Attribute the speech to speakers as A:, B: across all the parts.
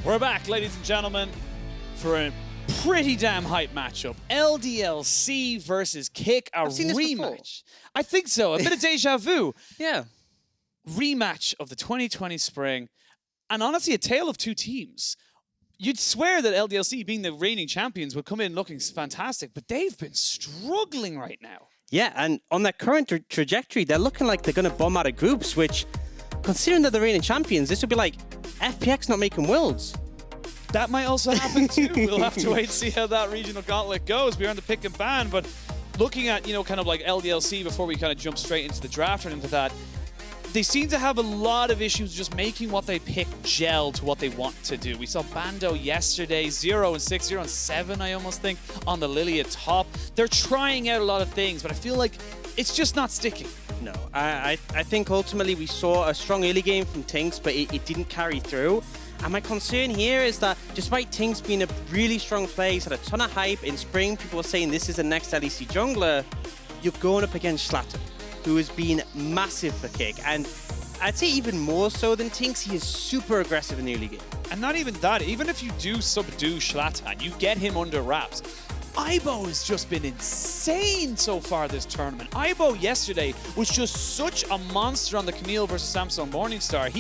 A: We're back, ladies and gentlemen, for a pretty damn hype matchup. LDLC versus K1ck, a rematch. I think so. A bit of deja vu.
B: Yeah.
A: Rematch of the 2020 spring. And honestly, a tale of two teams. You'd swear that LDLC, being the reigning champions, would come in looking fantastic, but they've been struggling right now.
B: Yeah, and on their current trajectory, they're looking like they're going to bomb out of groups, which, considering they're the reigning champions, this would be like FPX not making worlds.
A: That might also happen too. We'll have to wait and see how that regional gauntlet goes. We're on the pick and ban, but looking at, you know, kind of like LDLC before we kind of jump straight into the draft and into that, they seem to have a lot of issues just making what they pick gel to what they want to do. We saw Bando yesterday, 0 and 6, 0 and 7, I almost think, on the Lilia top. They're trying out a lot of things, but I feel like it's just not sticking.
B: No, I think ultimately we saw a strong early game from TynX, but it didn't carry through. And my concern here is that despite TynX being a really strong player, he's had a ton of hype. In spring, people were saying this is the next LEC jungler. You're going up against Shlatan, who has been massive for K1ck. And I'd say even more so than TynX, he is super aggressive in the early game.
A: And not even that, even if you do subdue Shlatan, you get him under wraps. Aibo has just been insane so far this tournament. Aibo yesterday was just such a monster on the Camille versus Samsung Morningstar.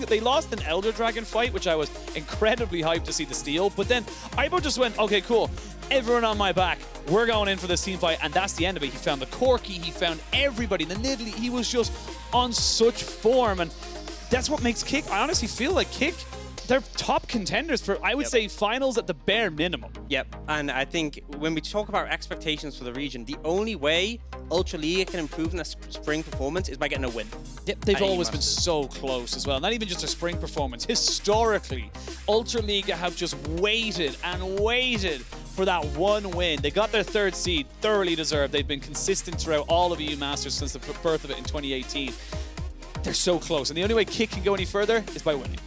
A: They lost an Elder Dragon fight, which I was incredibly hyped to see the steal, but then Aibo just went, okay, cool, everyone on my back, we're going in for this team fight, and that's the end of it. He found the K1ck, he found everybody, the Nidalee, he was just on such form, and that's what makes K1ck, I honestly feel like K1ck, they're top contenders for, I would say, finals at the bare minimum.
B: Yep, and I think when we talk about expectations for the region, the only way Ultra League can improve in their spring performance is by getting a win.
A: Yep, they've always been so close as well. Not even just a spring performance. Historically, Ultra League have just waited and waited for that one win. They got their third seed, thoroughly deserved. They've been consistent throughout all of EU Masters since the birth of it in 2018. They're so close, and the only way K1ck can go any further is by winning.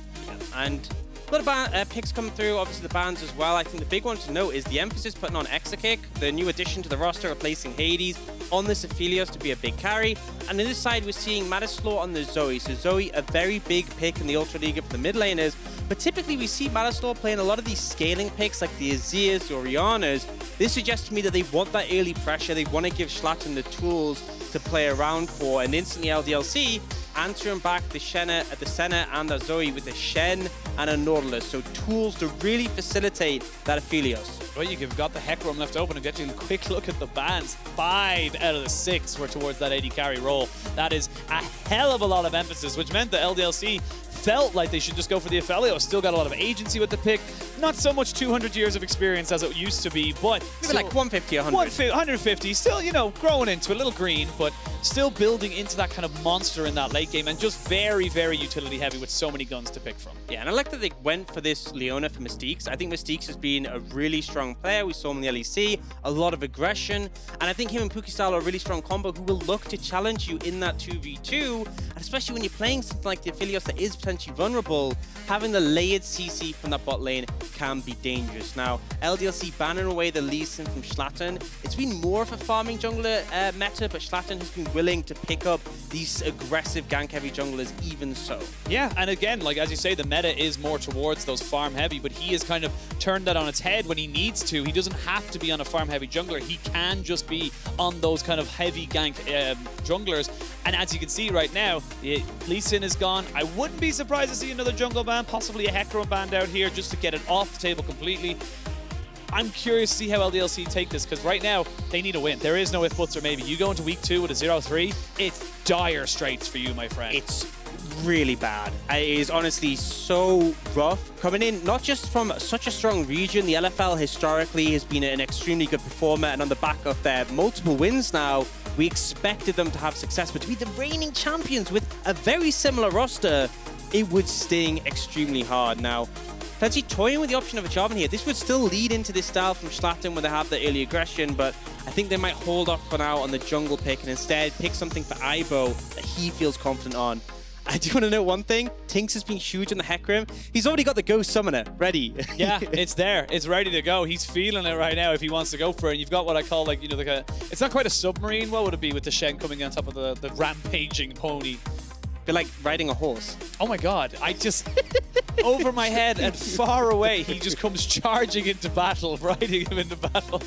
B: And a lot of picks coming through, obviously the bans as well. I think the big one to note is the emphasis putting on Exakick, the new addition to the roster replacing Hades, on this Aphelios to be a big carry. And on this side, we're seeing Matislaw on the Zoe. So Zoe, a very big pick in the Ultra League for the mid laners. But typically we see Matislaw playing a lot of these scaling picks like the Azias, the Orianas. This suggests to me that they want that early pressure. They want to give Shlatan the tools to play around for, and instantly LDLC answering back the Senna and the Zoe with a Shen and a Nautilus. So tools to really facilitate that Aphelios.
A: Well, you've got the Hecarim left open and getting a quick look at the bans. 5 out of the 6 were towards that AD carry role. That is a hell of a lot of emphasis, which meant that LDLC felt like they should just go for the Aphelios. Still got a lot of agency with the pick. Not so much 200 years of experience as it used to be, but
B: maybe like 150, 100.
A: 150, still, you know, growing into a little green, but still building into that kind of monster in that late game, and just very, very utility heavy with so many guns to pick from.
B: Yeah, and I like that they went for this Leona for Mystiques. I think Mystiques has been a really strong player. We saw him in the LEC, a lot of aggression, and I think him and Puki style are a really strong combo who will look to challenge you in that 2v2, and especially when you're playing something like the Aphelios that is potentially vulnerable, having the layered CC from that bot lane can be dangerous. Now, LDLC banning away the Lee Sin from Shlatan. It's been more of a farming jungler meta, but Shlatan has been willing to pick up these aggressive gank-heavy junglers even so.
A: Yeah, and again, like as you say, the meta is more towards those farm-heavy, but he has kind of turned that on its head when he needs to. He doesn't have to be on a farm-heavy jungler. He can just be on those kind of heavy gank junglers. And as you can see right now, Lee Sin is gone. I wouldn't be surprised to see another jungle ban, possibly a Hecarim ban out here, just to get it off the table completely. I'm curious to see how LDLC take this, because right now, they need a win. There is no if, buts, or maybe. You go into week 2 with a 0-3, it's dire straits for you, my friend.
B: It's really bad. It is honestly so rough. Coming in, not just from such a strong region, the LFL historically has been an extremely good performer, and on the back of their multiple wins now, we expected them to have success, but to be the reigning champions with a very similar roster, it would sting extremely hard. Now, fancy toying with the option of a Jarvan here. This would still lead into this style from Shlatan when they have the early aggression, but I think they might hold off for now on the jungle pick and instead pick something for Aibo that he feels confident on. I do want to know one thing. TynX has been huge on the Hecarim. He's already got the Ghost Summoner ready.
A: Yeah, it's there. It's ready to go. He's feeling it right now if he wants to go for it. And you've got what I call, like, you know, like a... It's not quite a submarine. What would it be with the Shen coming on top of the rampaging pony?
B: Feel like riding a horse.
A: Oh my god, I just... over my head and far away, he just comes charging into battle, riding him into battle.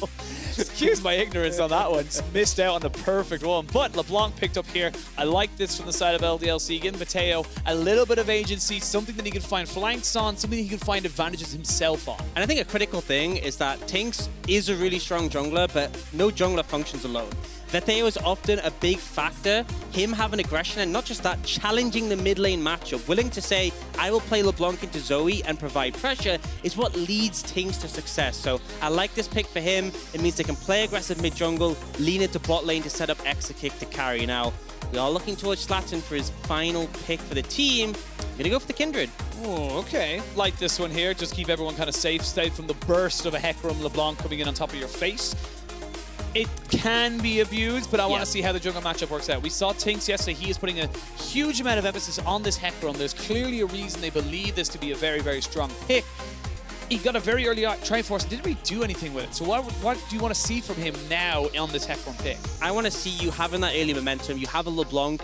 A: Excuse my ignorance on that one. Just missed out on the perfect one. But LeBlanc picked up here. I like this from the side of LDLC. Giving Vétheo a little bit of agency, something that he can find flanks on, something he can find advantages himself on.
B: And I think a critical thing is that TynX is a really strong jungler, but no jungler functions alone. Vétheo is often a big factor. Him having aggression, and not just that, challenging the mid lane matchup, willing to say, I will play LeBlanc into Zoe and provide pressure, is what leads TynX to success. So I like this pick for him. It means they can play aggressive mid jungle, lean into bot lane to set up Exakick to carry. Now, we are looking towards Shlatan for his final pick for the team. I'm gonna go for the Kindred.
A: Oh, okay. Like this one here. Just keep everyone kind of safe, stay from the burst of a Hecarim LeBlanc coming in on top of your face. It can be abused, but I want to see how the jungle matchup works out. We saw TynX yesterday. He is putting a huge amount of emphasis on this Hecarim. There's clearly a reason they believe this to be a very, very strong pick. He got a very early Triforce, didn't really do anything with it. So what do you want to see from him now on this Hecarim pick?
B: I want to see you having that early momentum. You have a LeBlanc,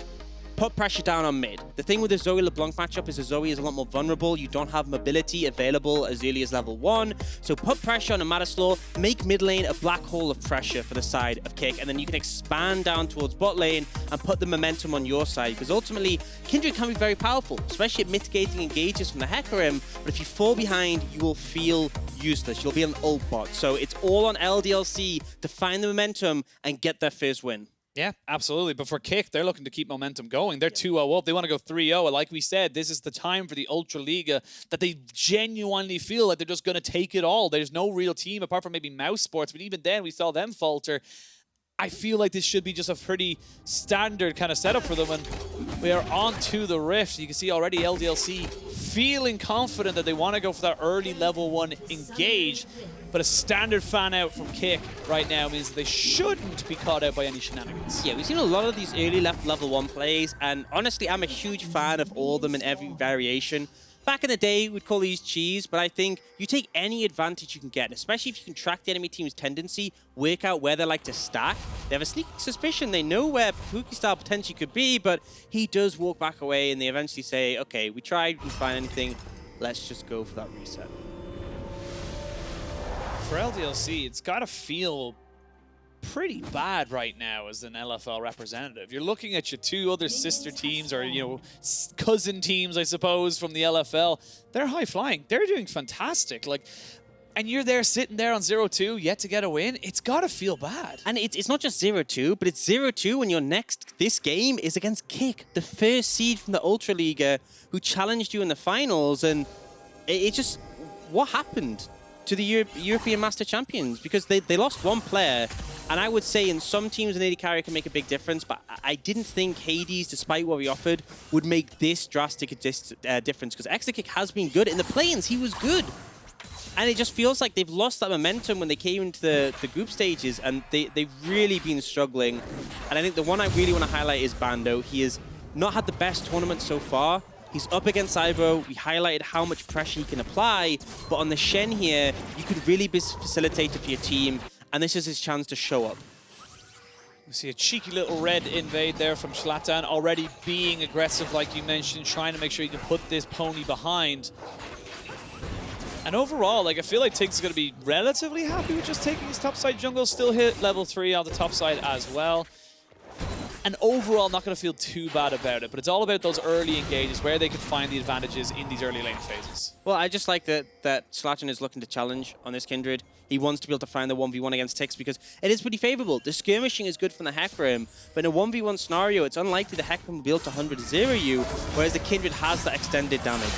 B: put pressure down on mid. The thing with the Zoe LeBlanc matchup is the Zoe is a lot more vulnerable. You don't have mobility available as early as level 1. So put pressure on a Matislaw, make mid lane a black hole of pressure for the side of K1ck, and then you can expand down towards bot lane and put the momentum on your side. Because ultimately, Kindred can be very powerful, especially at mitigating engages from the Hecarim. But if you fall behind, you will feel useless. You'll be an ult bot. So it's all on LDLC to find the momentum and get their first win.
A: Yeah, absolutely. But for K1ck, they're looking to keep momentum going. They're 2-0 up. They want to go 3-0. Like we said, this is the time for the Ultra Liga that they genuinely feel like they're just going to take it all. There's no real team apart from maybe Mouse Sports, but even then we saw them falter. I feel like this should be just a pretty standard kind of setup for them. And we are on to the Rift. You can see already LDLC feeling confident that they want to go for that early level 1 engage. But a standard fan out from K1ck right now means they shouldn't be caught out by any shenanigans.
B: Yeah, we've seen a lot of these early level 1 plays, and honestly, I'm a huge fan of all of them in every variation. Back in the day, we'd call these cheese, but I think you take any advantage you can get, especially if you can track the enemy team's tendency, work out where they like to stack. They have a sneaky suspicion they know where Puki style potentially could be, but he does walk back away, and they eventually say, okay, we tried, we didn't find anything, let's just go for that reset.
A: For LDLC, it's got to feel pretty bad right now as an LFL representative. You're looking at your two other sister teams, or cousin teams, I suppose, from the LFL. They're high flying. They're doing fantastic. And you're there sitting there on 0-2, yet to get a win. It's got to feel bad.
B: And it's not just 0-2, but it's 0-2 when your this game is against K1ck, the first seed from the Ultra Liga, who challenged you in the finals. And it just, what happened to the European Master Champions? Because they lost one player, and I would say in some teams an AD carry can make a big difference, but I didn't think Hades, despite what we offered, would make this drastic a difference, because Exakick has been good. In the play-ins, he was good. And it just feels like they've lost that momentum when they came into the group stages, and they've really been struggling. And I think the one I really want to highlight is Bando. He has not had the best tournament so far. He's up against Ivo. We highlighted how much pressure he can apply, but on the Shen here, you could really be facilitated for your team, and this is his chance to show up.
A: We see a cheeky little red invade there from Shlatan, already being aggressive, like you mentioned, trying to make sure you can put this pony behind. And overall, I feel like TynX is going to be relatively happy with just taking his topside jungle, still hit level 3 on the top side as well. And overall, not going to feel too bad about it, but it's all about those early engages, where they can find the advantages in these early lane phases.
B: Well, I just like that Shlatan is looking to challenge on this Kindred. He wants to be able to find the 1v1 against TynX because it is pretty favorable. The skirmishing is good from the Hecarim, but in a 1v1 scenario, it's unlikely the Hecarim will be able to 100-0 you, whereas the Kindred has that extended damage.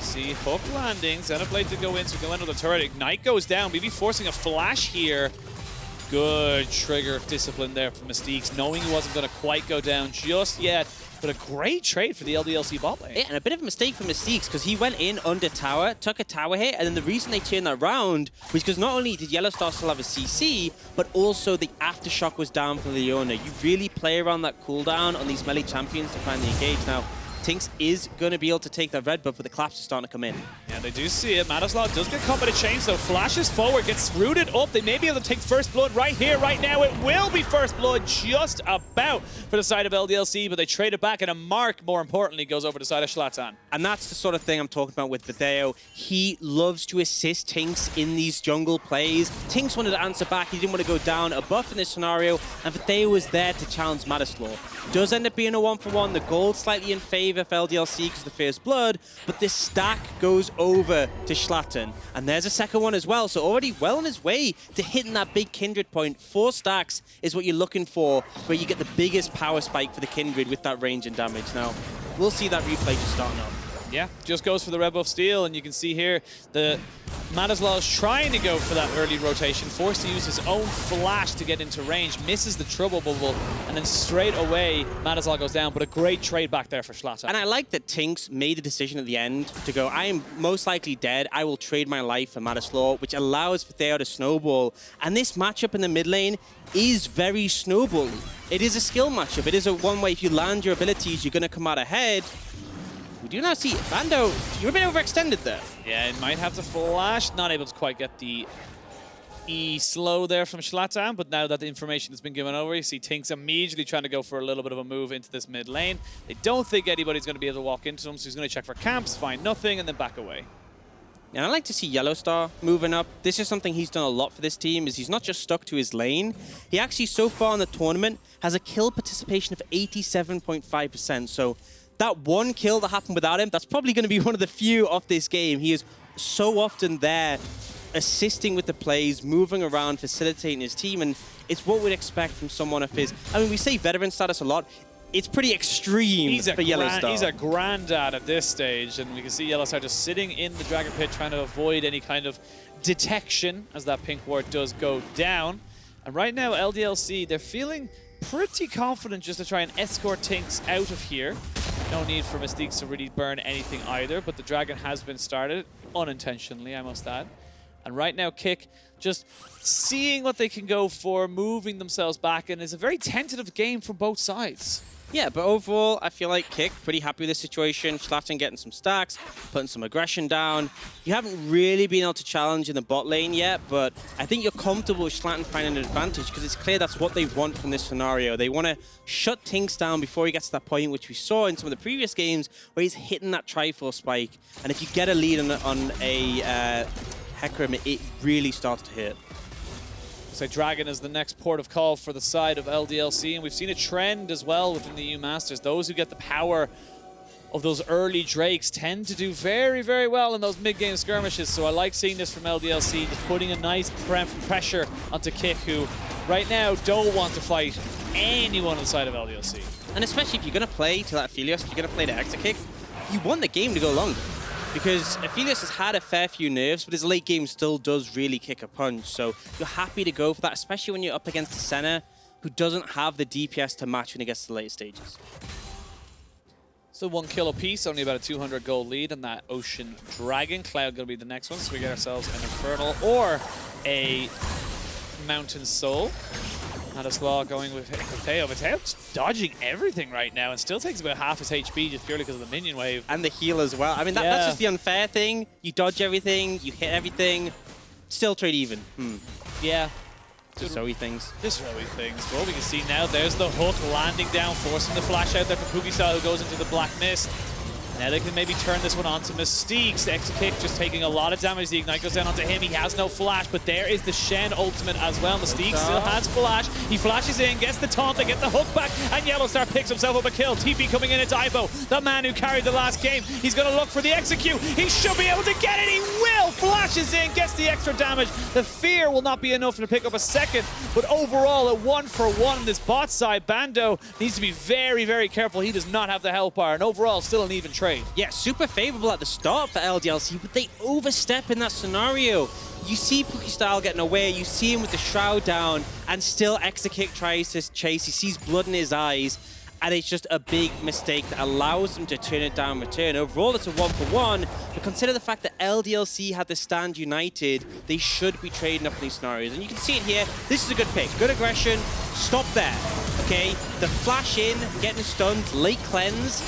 A: See, hook landing, Xenoblade to go in, so go into the turret. Ignite goes down, maybe forcing a flash here. Good trigger discipline there from Mystiques, knowing he wasn't going to quite go down just yet. But a great trade for the LDLC bot lane.
B: Yeah, and a bit of a mistake for Mystiques, because he went in under tower, took a tower hit, and then the reason they turned that round was because not only did YellOwStaR still have a CC, but also the aftershock was down for Leona. You really play around that cooldown on these melee champions to find the engage. Now, TynX is going to be able to take that red buff, but the collapse is starting to come in.
A: Yeah, they do see it. Matislaw does get caught by the chains, though. Flashes forward, gets rooted up. They may be able to take first blood right here, right now. It will be first blood just about for the side of LDLC, but they trade it back, and a mark, more importantly, goes over the side of Shlatan.
B: And that's the sort of thing I'm talking about with Vétheo. He loves to assist TynX in these jungle plays. TynX wanted to answer back. He didn't want to go down a buff in this scenario, and Vétheo was there to challenge Matislaw. Does end up being a 1-for-1. The gold slightly in favor of LDLC because of the first blood, but this stack goes over to Shlatan. And there's a second one as well, so already well on his way to hitting that big Kindred point. 4 stacks is what you're looking for, where you get the biggest power spike for the Kindred with that range and damage. Now, we'll see that replay just starting off.
A: Yeah, just goes for the red buff steal, and you can see here the Matislaw is trying to go for that early rotation, forced to use his own flash to get into range, misses the trouble bubble, and then straight away Matislaw goes down, but a great trade back there for Shlatan.
B: And I like that TynX made the decision at the end to go, I am most likely dead, I will trade my life for Matislaw, which allows Vétheo to snowball. And this matchup in the mid lane is very snowbally. It is a skill matchup. It is a one way if you land your abilities, you're going to come out ahead. We do now see Bando, you're a bit overextended there.
A: Yeah, it might have to flash. Not able to quite get the E-slow there from Shlatan, but now that the information has been given over, you see TynX immediately trying to go for a little bit of a move into this mid lane. They don't think anybody's going to be able to walk into them, so he's going to check for camps, find nothing, and then back away.
B: And I like to see YellOwStaR moving up. This is something he's done a lot for this team, is he's not just stuck to his lane. He actually, so far in the tournament, has a kill participation of 87.5%. So that one kill that happened without him, that's probably going to be one of the few of this game. He is so often there, assisting with the plays, moving around, facilitating his team, and it's what we'd expect from someone of his. I mean, we say veteran status a lot. It's pretty extreme for YellOwStaR.
A: He's a granddad at this stage, and we can see YellOwStaR just sitting in the Dragon Pit trying to avoid any kind of detection as that pink ward does go down. And right now, LDLC, they're feeling pretty confident just to try and escort TynX out of here. No need for Mystiques to really burn anything either, but the Dragon has been started, unintentionally, I must add. And right now, K1ck just seeing what they can go for, moving themselves back, and it's a very tentative game from both sides.
B: Yeah, but overall, I feel like K1ck pretty happy with this situation. Shlatan getting some stacks, putting some aggression down. You haven't really been able to challenge in the bot lane yet, but I think you're comfortable with Shlatan finding an advantage because it's clear that's what they want from this scenario. They want to shut TynX down before he gets to that point, which we saw in some of the previous games where he's hitting that Triforce spike. And if you get a lead on a Hecarim, it really starts to hit.
A: So Dragon is the next port of call for the side of LDLC, and we've seen a trend as well within the EU Masters. Those who get the power of those early Drakes tend to do very, very well in those mid-game skirmishes. So I like seeing this from LDLC, just putting a nice pressure onto K1ck, who right now don't want to fight anyone on the side of LDLC.
B: And especially if you're going to play to that Aphelios, if you're going to play the Exakick, you want the game to go longer. Because Aphelios has had a fair few nerfs, but his late game still does really kick a punch. So you're happy to go for that, especially when you're up against a Senna who doesn't have the DPS to match when he gets to the later stages.
A: So 1 kill apiece, only about a 200 gold lead, and that Ocean Dragon. Cloud going to be the next one, so we get ourselves an Infernal or a Mountain Soul. Matislaw going with Vétheo. Vétheo's dodging everything right now and still takes about half his HP just purely because of the minion wave.
B: And the heal as well. I mean, that's just the unfair thing. You dodge everything, you hit everything, still trade even.
A: Yeah.
B: Just so-y things.
A: Just so-y things. Well, we can see now there's the hook landing down, forcing the flash out there for Puki style, who goes into the Black Mist. Now they can maybe turn this one onto Mystiques. Exakick just taking a lot of damage. The Ignite goes down onto him. He has no flash, but there is the Shen ultimate as well. Mystiques still has flash. He flashes in, gets the taunt, they get the hook back, and YellOwStaR picks himself up a kill. TP coming in, it's Ibo, the man who carried the last game. He's going to look for the execute. He should be able to get it. He will. Flashes in, gets the extra damage. The fear will not be enough to pick up a second, but overall, a 1-for-1 in this bot side. Bando needs to be very, very careful. He does not have the hell bar, and overall, still an even trade.
B: Yeah, super favorable at the start for LDLC, but they overstep in that scenario. You see Puki style getting away, you see him with the shroud down, and still Exakick tries to chase. He sees blood in his eyes, and it's just a big mistake that allows him to turn it down return. Overall, it's a 1-for-1, but consider the fact that LDLC had to stand united. They should be trading up in these scenarios, and you can see it here. This is a good pick, good aggression. Stop there, okay? The flash in, getting stunned, late cleanse.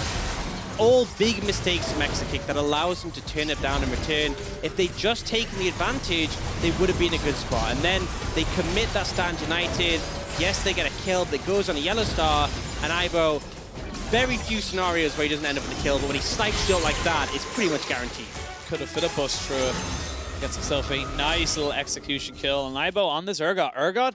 B: all big mistakes from Exakick that allows them to turn it down in return. If they'd just taken the advantage, they would have been a good spot. And then they commit that stand united. Yes, they get a kill that goes on a YellOwStaR, and Ibo, very few scenarios where he doesn't end up with a kill, but when he snipes you like that, it's pretty much guaranteed.
A: Could have filibust through it. Gets himself a nice little execution kill. And Ibo on this Urgot. Urgot,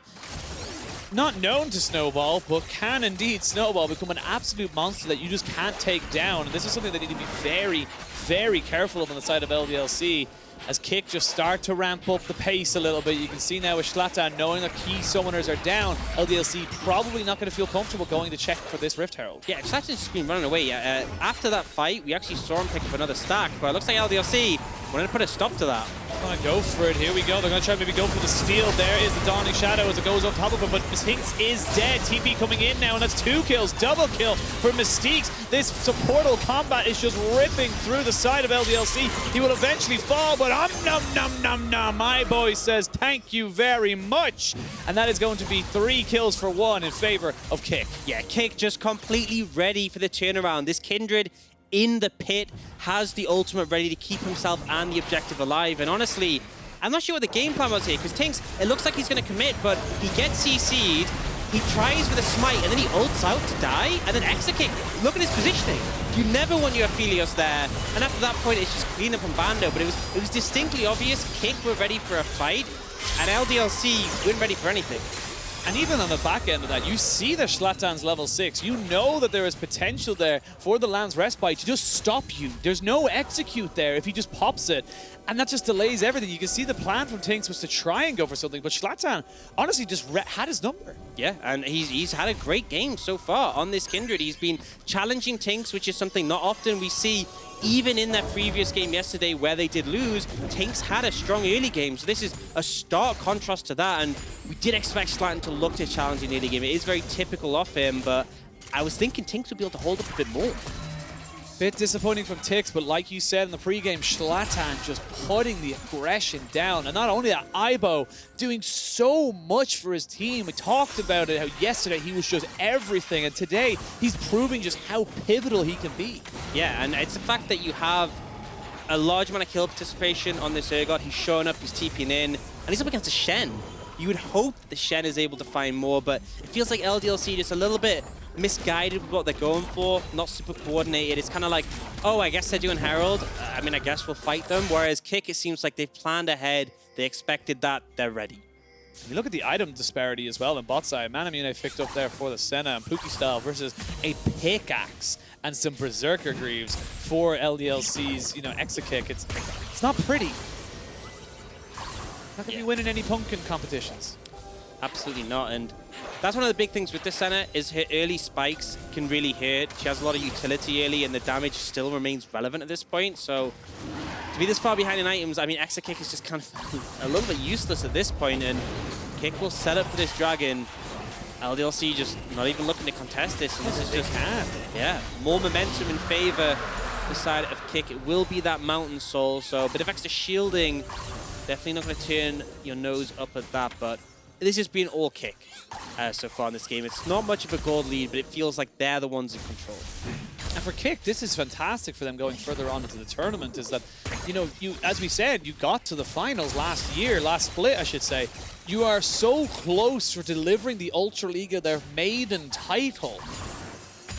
A: not known to snowball, but can indeed snowball, become an absolute monster that you just can't take down. And this is something they need to be very, very careful of on the side of LDLC. As K1ck just start to ramp up the pace a little bit. You can see now with Shlatan knowing that key summoners are down, LDLC probably not going to feel comfortable going to check for this Rift Herald. Yeah,
B: Shlatan's just been running away. After that fight, we actually saw him pick up another stack, but it looks like LDLC wanted to put a stop to that.
A: Gonna go for it. Here we go. They're gonna try to maybe go for the steal. There is the Dawning Shadow as it goes up top of it, but Mystiques is dead. TP coming in now, and that's 2 kills. Double kill for Mystiques. This supportal combat is just ripping through the side of LDLC. He will eventually fall, but nom. My boy says thank you very much. And that is going to be 3 kills for 1 in favor of K1ck.
B: Yeah, K1ck just completely ready for the turnaround. This Kindred in the pit has the ultimate ready to keep himself and the objective alive. And honestly, I'm not sure what the game plan was here, because TynX, it looks like he's going to commit, but he gets CC'd, he tries with a smite, and then he ults out to die, and then Exakick, look at his positioning. You never want your Aphelios there, and after that point, it's just clean up on Bando, but it was distinctly obvious K1ck were ready for a fight, and LDLC weren't ready for anything.
A: And even on the back end of that, you see that Shlatan's level 6. You know that there is potential there for the Land's Respite to just stop you. There's no execute there if he just pops it. And that just delays everything. You can see the plan from TynX was to try and go for something, but Shlatan honestly just had his number.
B: Yeah, and he's had a great game so far on this Kindred. He's been challenging TynX, which is something not often we see. Even in that previous game yesterday where they did lose, TynX had a strong early game. So this is a stark contrast to that. And we did expect Shlatan to look to challenge in the early game. It is very typical of him, but I was thinking TynX would be able to hold up a bit more.
A: Bit disappointing from TynX, but like you said in the pregame, Shlatan just putting the aggression down. And not only that, Ibo doing so much for his team. We talked about it, how yesterday he was just everything, and today he's proving just how pivotal he can be.
B: Yeah, and it's the fact that you have a large amount of kill participation on this Urgot. He's showing up, he's TPing in, and he's up against a Shen. You would hope the Shen is able to find more, but it feels like LDLC just a little bit misguided with what they're going for, not super coordinated. It's kind of like, oh, I guess they're doing Herald. I mean, I guess we'll fight them. Whereas K1ck, it seems like they've planned ahead. They expected that. They're ready.
A: You look at the item disparity as well on bot side. Manamune picked up there for the Senna and Puki style versus a pickaxe and some Berserker Greaves for LDLC's, Exakick. It's not pretty. Not going to be winning any pumpkin competitions.
B: Absolutely not, and that's one of the big things with this Senna is her early spikes can really hurt. She has a lot of utility early, and the damage still remains relevant at this point. So to be this far behind in items, I mean, Exakick is just kind of a little bit useless at this point, and K1ck will set up for this dragon. LDLC just not even looking to contest this, and this is just more momentum in favor the side of K1ck. It will be that Mountain Soul, so a bit of extra shielding. Definitely not going to turn your nose up at that, but this has been all K1ck so far in this game. It's not much of a gold lead, but it feels like they're the ones in control.
A: And for K1ck, this is fantastic for them going further on into the tournament, is that, as we said, you got to the finals last split, I should say. You are so close for delivering the Ultra Liga, their maiden title.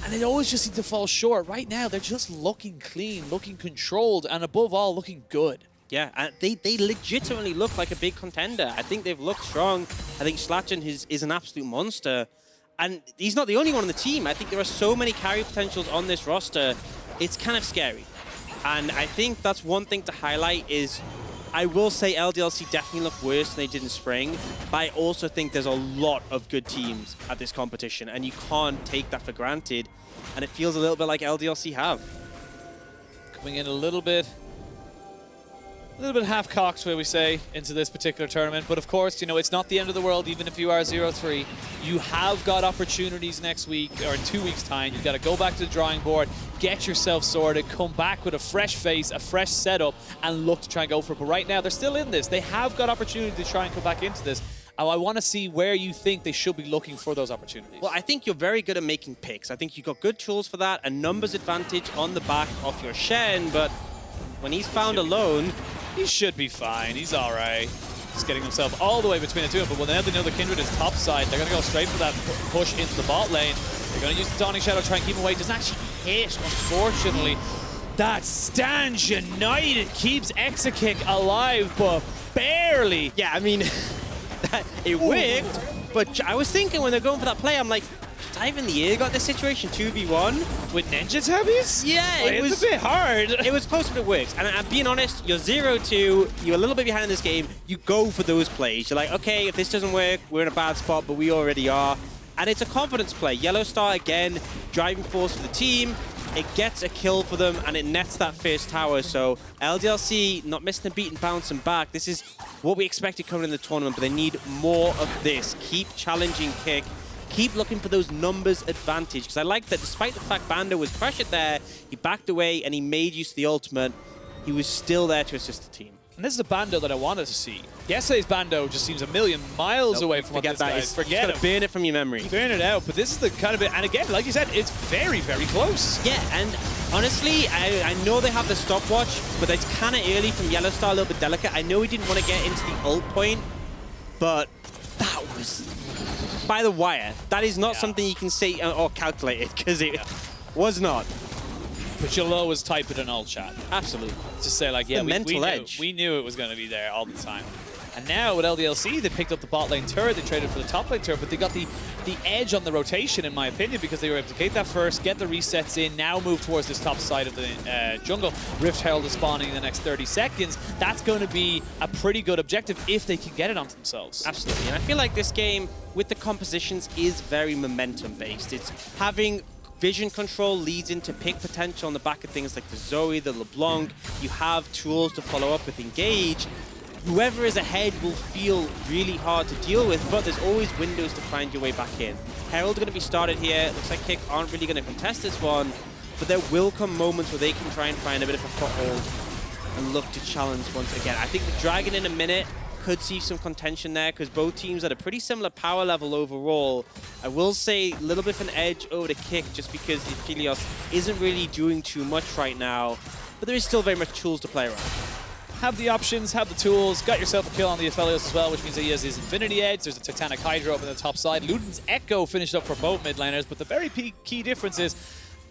A: And they always just seem to fall short. Right now, they're just looking clean, looking controlled, and above all, looking good.
B: Yeah, and they legitimately look like a big contender. I think they've looked strong. I think Shlatan is an absolute monster. And he's not the only one on the team. I think there are so many carry potentials on this roster. It's kind of scary. And I think that's one thing to highlight is, I will say LDLC definitely look worse than they did in spring, but I also think there's a lot of good teams at this competition, and you can't take that for granted. And it feels a little bit like LDLC have.
A: Coming in a little bit half-cocked, where we say, into this particular tournament. But of course, it's not the end of the world, even if you are 0-3. You have got opportunities next week, or in 2 weeks' time. You've got to go back to the drawing board, get yourself sorted, come back with a fresh face, a fresh setup, and look to try and go for it. But right now, they're still in this. They have got opportunity to try and come back into this. I want to see where you think they should be looking for those opportunities.
B: Well, I think you're very good at making picks. I think you've got good tools for that, a numbers advantage on the back of your Shen, but when he's found alone...
A: He should be fine. He's all right. Just getting himself all the way between the two. But when they know the Kindred is top side, they're going to go straight for that push into the bot lane. They're going to use the Dawning Shadow, try and keep him away. Doesn't actually hit, unfortunately. That Stands United keeps Exakick alive, but barely.
B: Yeah, I mean, it worked, but I was thinking when they're going for that play, I'm like, dive in the air, got this situation 2v1.
A: With ninja tabbies?
B: Yeah,
A: it was a bit hard.
B: It was close, but it works. And I'm being honest, you're 0-2, you're a little bit behind in this game, you go for those plays. You're like, okay, if this doesn't work, we're in a bad spot, but we already are. And it's a confidence play. YellOwStaR, again, driving force for the team. It gets a kill for them, and it nets that first tower. So LDLC not missing a beat and bouncing back. This is what we expected coming in the tournament, but they need more of this. Keep challenging K1ck. Keep looking for those numbers advantage, because I like that despite the fact Bando was pressured there, he backed away and he made use of the ultimate. He was still there to assist the team.
A: And this is the Bando that I wanted to see. Yesterday's Bando just seems a million miles away from what this guy is. Forget it.
B: Burn it from your memory.
A: Burn it out. But this is the kind of it. And again, like you said, it's very, very close.
B: Yeah, and honestly, I know they have the stopwatch, but it's kind of early from YellOwStaR, a little bit delicate. I know he didn't want to get into the ult point, but that was by the wire. That is not something you can say or calculate it, because it was not.
A: But you'll always type it in all chat.
B: Absolutely.
A: Just say like, yeah, we knew it was going to be there all the time. And now with LDLC, they picked up the bot lane turret, they traded for the top lane turret, but they got the edge on the rotation, in my opinion, because they were able to get that first, get the resets in, now move towards this top side of the jungle. Rift Herald is spawning in the next 30 seconds. That's going to be a pretty good objective if they can get it onto themselves.
B: Absolutely. And I feel like this game, with the compositions, is very momentum-based. It's having vision control leads into pick potential on the back of things like the Zoe, the LeBlanc. You have tools to follow up with engage. Whoever is ahead will feel really hard to deal with, but there's always windows to find your way back in. Herald are going to be started here. Looks like K1ck aren't really going to contest this one, but there will come moments where they can try and find a bit of a foothold and look to challenge once again. I think the Dragon in a minute could see some contention there, because both teams at a pretty similar power level overall. I will say a little bit of an edge over to K1ck, just because the Aphelios isn't really doing too much right now, but there is still very much tools to play around.
A: Have the options, have the tools, got yourself a kill on the Aphelios as well, which means that he has his Infinity Edge. There's a Titanic Hydra up on the top side. Luden's Echo finished up for both mid laners, but the very key difference is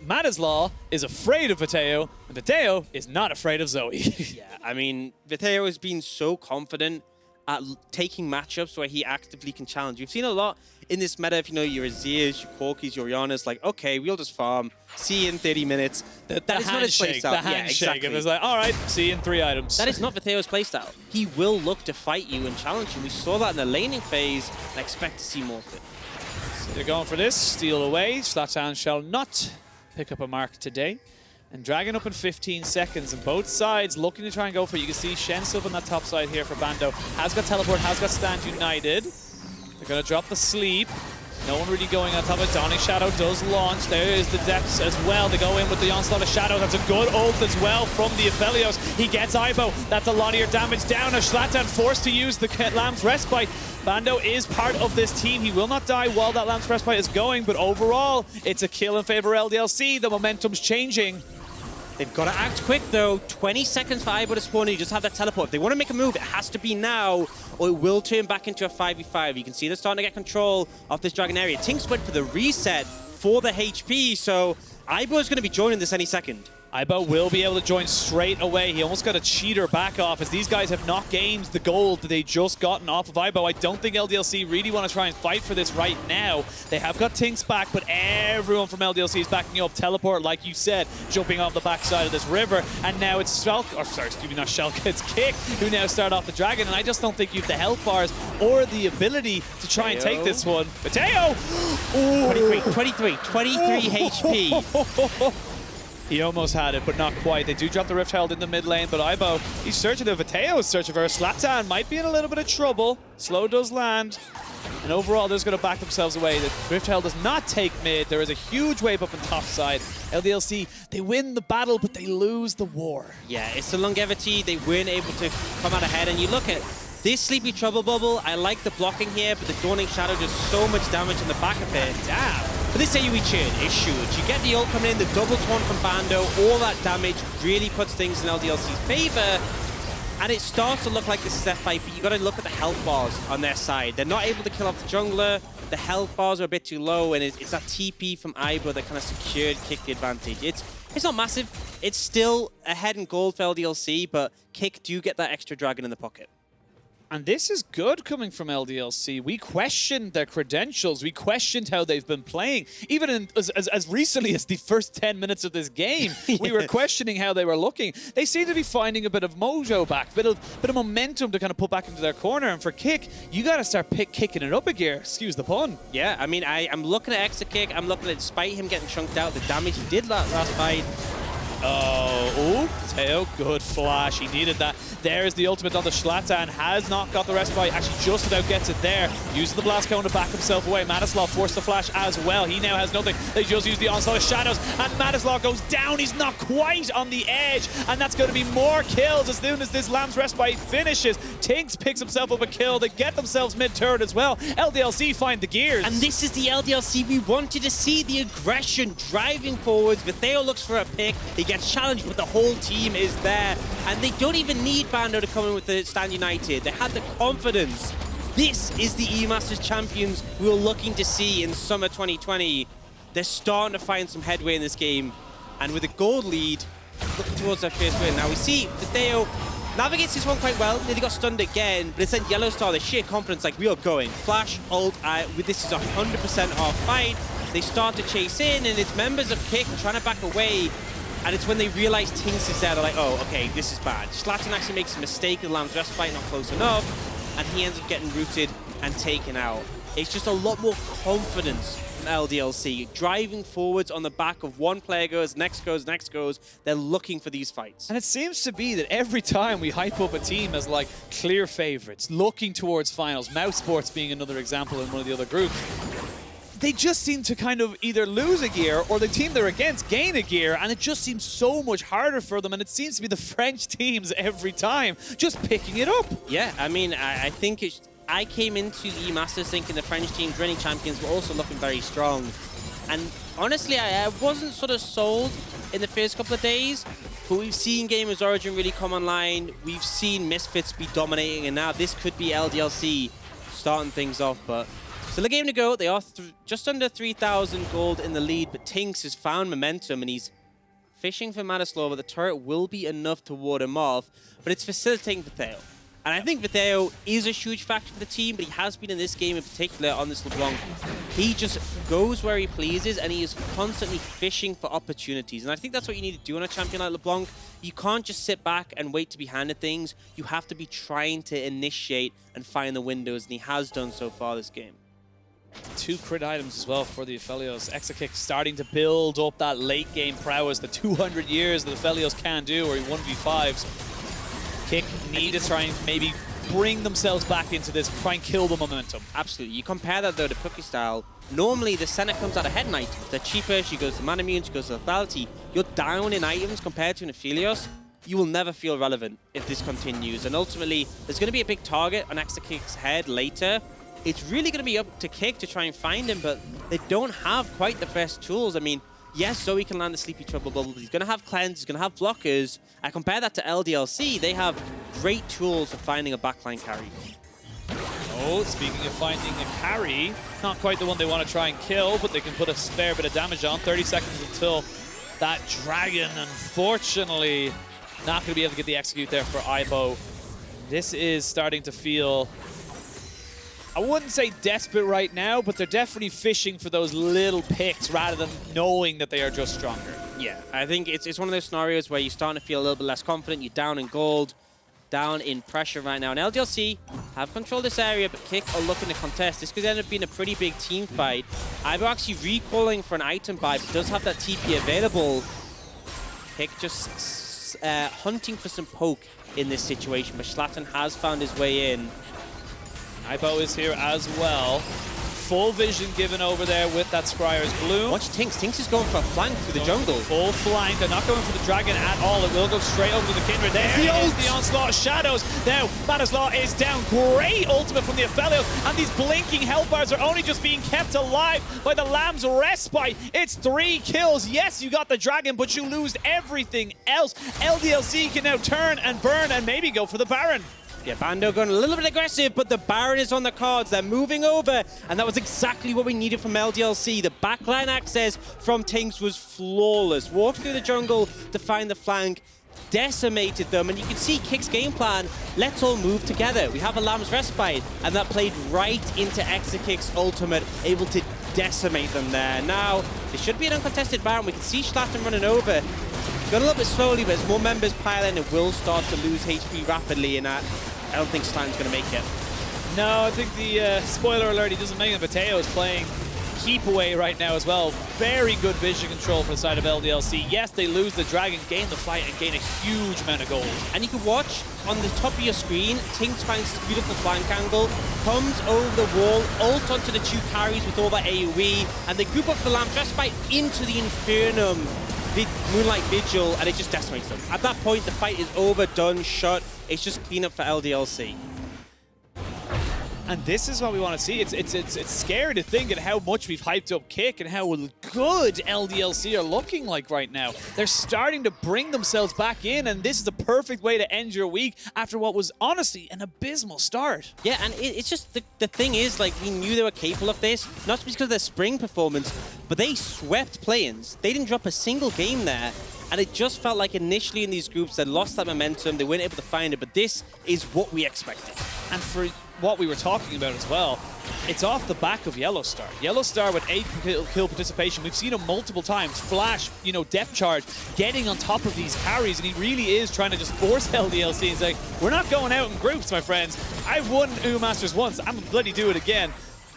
A: Matislaw is afraid of Vétheo, and Vétheo is not afraid of Zoe.
B: Yeah, I mean, Vétheo has been so confident at taking matchups where he actively can challenge. You've seen a lot in this meta, if you know your Azirs, your Corkis, your Oriannas, like, okay, we'll just farm, see you in 30 minutes. That is not his playstyle.
A: The handshake, it was like, all right, see you in 3 items.
B: That is not Vétheo's playstyle. He will look to fight you and challenge you. We saw that in the laning phase, and I expect to see more of it.
A: So they're going for this, steal away. Shlatan shall not pick up a mark today. And Dragon up in 15 seconds, and both sides looking to try and go for it. You can see Shen still on that top side here for Bando. Has got teleport, has got Stand United. They're going to drop the sleep. No one really going on top of it. Dawning Shadow does launch. There is the depths as well. They go in with the onslaught of Shadow. That's a good ult as well from the Aphelios. He gets Ibo. That's a lot of your damage down. A Shlatan forced to use the Lamb's Respite. Bando is part of this team. He will not die while that Lamb's Respite is going, but overall, it's a kill in favor of LDLC. The momentum's changing.
B: They've got to act quick, though. 20 seconds for Ibo to spawn, and you just have that teleport. If they want to make a move, it has to be now, or it will turn back into a 5v5. You can see they're starting to get control of this Dragon area. TynX went for the reset for the HP, so Ibo is going to be joining this any second.
A: Ibo will be able to join straight away. He almost got a cheater back off, as these guys have not gained the gold that they just gotten off of Ibo. I don't think LDLC really want to try and fight for this right now. They have got TynX back, but everyone from LDLC is backing you up. Teleport, like you said, jumping off the backside of this river. And now it's it's K1ck who now start off the Dragon. And I just don't think you have the health bars or the ability to try and take this one. Vétheo!
B: 23 HP.
A: He almost had it, but not quite. They do drop the Rift Herald in the mid lane, but Ibo, he's searching for Vétheo, is searching for her. Shlatan might be in a little bit of trouble. Slow does land. And overall, they're just going to back themselves away. The Rift Herald does not take mid. There is a huge wave up in top side. LDLC, they win the battle, but they lose the war.
B: Yeah, it's the longevity. They weren't able to come out ahead. And you look at This Sleepy Trouble Bubble, I like the blocking here, but the Dawning Shadow does so much damage on the back of it.
A: Damn.
B: But this AoE chain is huge. You get the ult coming in, the double taunt from Bando, all that damage really puts things in LDLC's favor. And it starts to look like this is their fight, but you got to look at the health bars on their side. They're not able to kill off the jungler. The health bars are a bit too low, and it's that TP from Aibo that kind of secured KiCk the advantage. It's not massive. It's still ahead in gold for LDLC, but KiCk do get that extra dragon in the pocket.
A: And this is good coming from LDLC. We questioned their credentials. We questioned how they've been playing. Even as recently as the first 10 minutes of this game, we were questioning how they were looking. They seem to be finding a bit of mojo back, bit of momentum to kind of put back into their corner. And for KiCk, you got to start kicking it up a gear. Excuse the pun.
B: Yeah, I mean, I'm looking at Exakick. I'm looking at, despite him getting chunked out, the damage he did last fight.
A: Oh, Vétheo, good flash. He needed that. There's the ultimate on the Shlatan. Has not got the respite. Actually, just about gets it there. Uses the blast cone to back himself away. Matislaw forced the flash as well. He now has nothing. They just use the onslaught of shadows, and Matislaw goes down. He's not quite on the edge, and that's going to be more kills as soon as this Lamb's respite finishes. TynX picks himself up a kill. They get themselves mid-turret as well. LDLC find the gears.
B: And this is the LDLC we wanted to see, the aggression driving forwards. Vétheo looks for a pick. He gets challenged, but the whole team is there. And they don't even need Bando to come in with the Stand United. They had the confidence. This is the E-Masters champions we were looking to see in summer 2020. They're starting to find some headway in this game. And with a gold lead, looking towards their first win. Now we see Vétheo navigates this one quite well. Nearly got stunned again, but it sent YellOwStaR the sheer confidence, like, we are going. Flash, ult, this is 100% our fight. They start to chase in, and it's members of KiCk trying to back away. And it's when they realize TynX is there, they're like, oh, okay, this is bad. Shlatan actually makes a mistake in Lamb's respite, not close enough, and he ends up getting rooted and taken out. It's just a lot more confidence from LDLC. Driving forwards on the back of one player goes, next goes, next goes. They're looking for these fights.
A: And it seems to be that every time we hype up a team as like clear favorites, looking towards finals, Mouse Sports being another example in one of the other groups, they just seem to kind of either lose a gear or the team they're against gain a gear, and it just seems so much harder for them, and it seems to be the French teams every time just picking it up.
B: Yeah, I mean, I think I came into the E-Masters thinking the French team reigning champions were also looking very strong. And honestly, I wasn't sort of sold in the first couple of days, but we've seen Gamers Origin really come online. We've seen Misfits be dominating, and now this could be LDLC starting things off, but still a game to go. They are just under 3,000 gold in the lead, but TynX has found momentum and he's fishing for Matislaw, but the turret will be enough to ward him off, but it's facilitating Vétheo. And I think Vétheo is a huge factor for the team, but he has been in this game in particular on this LeBlanc. He just goes where he pleases, and he is constantly fishing for opportunities. And I think that's what you need to do on a champion like LeBlanc. You can't just sit back and wait to be handed things. You have to be trying to initiate and find the windows, and he has done so far this game.
A: 2 crit items as well for the Aphelios. Exakick starting to build up that late game prowess, the 200 years that Aphelios can do, or he 1v5s. KiCk need to try and maybe bring themselves back into this, try and kill the momentum.
B: Absolutely. You compare that though to Puki style. Normally the Senna comes out ahead in items. They're cheaper, she goes to mana immune, she goes to lethality. You're down in items compared to an Aphelios. You will never feel relevant if this continues. And ultimately, there's going to be a big target on Exakick's head later. It's really going to be up to KiCk to try and find him, but they don't have quite the best tools. I mean, yes, Zoe can land the Sleepy Trouble Bubble, but he's going to have cleanse, he's going to have blockers. I compare that to LDLC, they have great tools for finding a backline carry.
A: Oh, speaking of finding a carry, not quite the one they want to try and kill, but they can put a fair bit of damage on. 30 seconds until that dragon, unfortunately, not going to be able to get the execute there for Aibo. This is starting to feel, I wouldn't say desperate right now, but they're definitely fishing for those little picks rather than knowing that they are just stronger.
B: Yeah, I think it's one of those scenarios where you're starting to feel a little bit less confident. You're down in gold, down in pressure right now. And LDLC have controlled this area, but KiCk are looking to contest. This could end up being a pretty big team fight. Aibo actually recalling for an item buy, but does have that TP available. KiCk just hunting for some poke in this situation, but Shlatan has found his way in.
A: Aibo is here as well. Full vision given over there with that Scryer's Bloom.
B: Watch TynX. TynX is going for a flank through the jungle.
A: Full flank. They're not going for the Dragon at all. It will go straight over to the Kindred. There is the onslaught of shadows. Now, Matislaw is down. Great ultimate from the Aphelios. And these blinking health bars are only just being kept alive by the Lamb's respite. It's 3 kills. Yes, you got the Dragon, but you lose everything else. LDLC can now turn and burn and maybe go for the Baron.
B: Yeah, Bando going a little bit aggressive, but the Baron is on the cards. They're moving over, and that was exactly what we needed from LDLC. The backline access from TynX was flawless. Walked through the jungle to find the flank, decimated them, and you can see k1ck's game plan. Let's all move together. We have a Lamb's Respite, and that played right into Exakick's ultimate, able to decimate them there. Now, there should be an uncontested Baron. We can see Shlatan running over. Going a little bit slowly, but as more members pile in, it will start to lose HP rapidly, and I don't think Slatan's going to make it.
A: No, I think the spoiler alert, he doesn't make it. Vétheo is playing keep away right now as well. Very good vision control for the side of LDLC. Yes, they lose the Dragon, gain the fight, and gain a huge amount of gold.
B: And you can watch on the top of your screen, TynX finds this beautiful flank angle, comes over the wall, ult onto the 2 carries with all that AoE, and they group up the Lamb's Respite into the Infernum. Moonlight Vigil, and it just decimates them. At that point, the fight is over, done, shut. It's just cleanup for LDLC.
A: And this is what we want to see. It's scary to think at how much we've hyped up k1ck and how good LDLC are looking like right now. They're starting to bring themselves back in, and this is the perfect way to end your week after what was honestly an abysmal start.
B: Yeah, and it's just, the thing is, like, we knew they were capable of this, not just because of their spring performance, but they swept play-ins. They didn't drop a single game there. And it just felt like initially in these groups, they lost that momentum, they weren't able to find it, but this is what we expected.
A: And for what we were talking about as well, it's off the back of YellOwStaR. YellOwStaR with 8 kill participation. We've seen him multiple times. Flash, you know, depth charge, getting on top of these carries, and he really is trying to just force LDLC. He's like, we're not going out in groups, my friends. I've won Masters once, I'm gonna bloody do it again.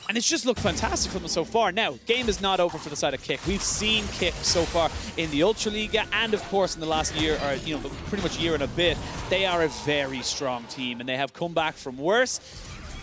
A: And it's just looked fantastic from them so far. Now, game is not over for the side of k1ck. We've seen k1ck so far in the Ultraliga and, of course, in the last year, or, you know, pretty much year and a bit. They are a very strong team, and they have come back from worse.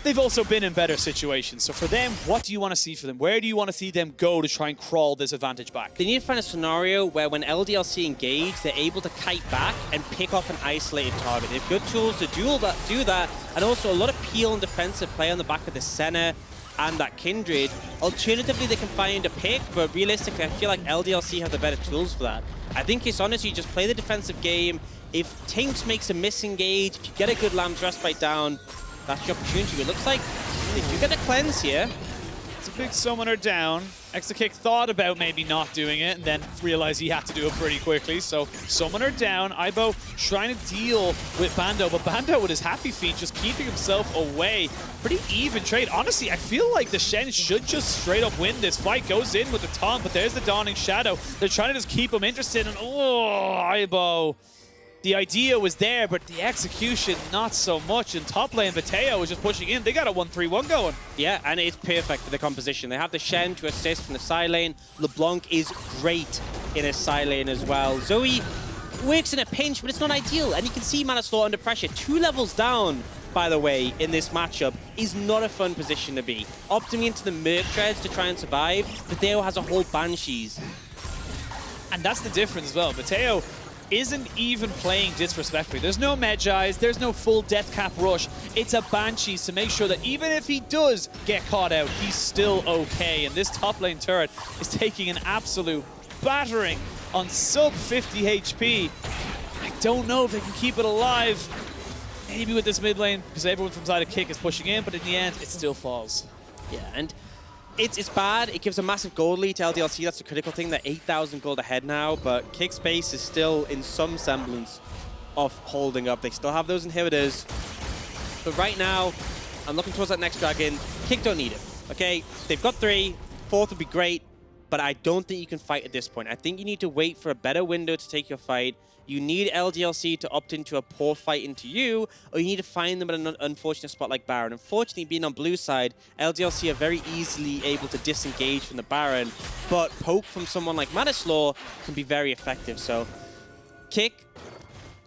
A: They've also been in better situations. So for them, what do you want to see for them? Where do you want to see them go to try and crawl this advantage back?
B: They need to find a scenario where when LDLC engage, they're able to kite back and pick off an isolated target. They have good tools to do that, and also a lot of peel and defensive play on the back of the Senna and that Kindred. Alternatively, they can find a pick, but realistically, I feel like LDLC have the better tools for that. I think it's honestly just play the defensive game. If TynX makes a misengage, if you get a good Lamb's Respite down, that's your opportunity. It looks like if you get a cleanse here,
A: it's a big summoner down. Exakick thought about maybe not doing it and then realized he had to do it pretty quickly. So summoner down. Aibo trying to deal with Bando, but Bando with his happy feet just keeping himself away. Pretty even trade. Honestly, I feel like the Shen should just straight up win this fight. Goes in with the taunt, but there's the Dawning Shadow. They're trying to just keep him interested, and oh, Aibo. The idea was there, but the execution, not so much. And top lane, Vétheo was just pushing in. They got a 1-3-1 going.
B: Yeah, and it's perfect for the composition. They have the Shen to assist from the side lane. LeBlanc is great in his side lane as well. Zoe works in a pinch, but it's not ideal. And you can see Matislaw under pressure. 2 levels down, by the way, in this matchup is not a fun position to be. Opting into the Merc Treads to try and survive. Vétheo has a whole Banshees.
A: And that's the difference as well. Vétheo isn't even playing disrespectfully. There's no Medjais, there's no full death cap rush. It's a Banshees to make sure that even if he does get caught out, he's still okay. And this top lane turret is taking an absolute battering on sub 50 HP. I don't know if they can keep it alive. Maybe with this mid lane, because everyone from side of k1ck is pushing in, but in the end, it still falls.
B: Yeah, and it's bad. It gives a massive gold lead to LDLC. That's a critical thing. They're 8,000 gold ahead now, but k1ck's base is still in some semblance of holding up. They still have those inhibitors. But right now, I'm looking towards that next dragon. k1ck don't need it, okay? They've got 3. 4th would be great, but I don't think you can fight at this point. I think you need to wait for a better window to take your fight. You need LDLC to opt into a poor fight into you, or you need to find them at an unfortunate spot like Baron. Unfortunately, being on blue side, LDLC are very easily able to disengage from the Baron, but poke from someone like Matislaw can be very effective. So, k1ck,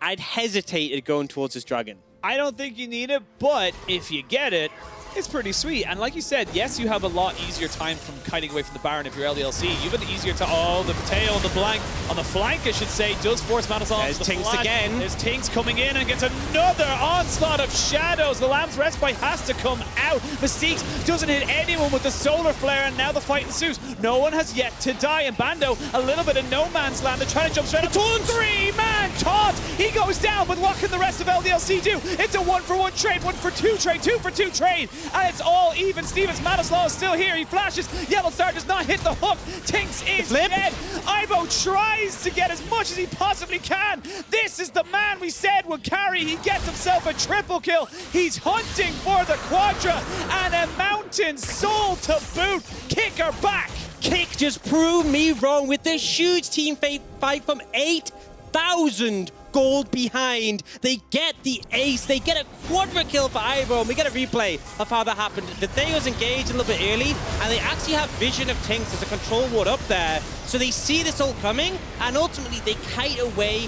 B: I'd hesitate at going towards this dragon.
A: I don't think you need it, but if you get it, It's pretty sweet. And like you said, yes, you have a lot easier time from kiting away from the Baron if you're LDLC. You have an easier time. Oh, the Vétheo on the blank, on the flank, I should say, does force Matislaw.
B: There's TynX again.
A: There's TynX coming in and gets another onslaught of shadows. The Lamb's respite has to come out. Mystiques doesn't hit anyone with the solar flare, and now the fight ensues. No one has yet to die, and Bando, a little bit of no man's land. They're trying to jump straight up. Three-man taunt! He goes down, but what can the rest of LDLC do? It's a 1-for-1 trade, 1-for-2 trade, 2-for-2 trade, and it's all even. Stevens, Matislaw is still here. He flashes. YellOwStaR does not hit the hook. TynX is dead. Aibo tries to get as much as he possibly can. This is the man we said would carry. He gets himself a triple kill. He's hunting for the Quadra and a Mountain Soul to boot. K'K back.
B: K'K just proved me wrong with this huge team fight from 8,000 gold behind. They get the ace. They get a quadra kill for Aibo, and we get a replay of how that happened. Vétheo's engaged a little bit early, and they actually have vision of TynX as a control ward up there. So they see this all coming, and ultimately they kite away.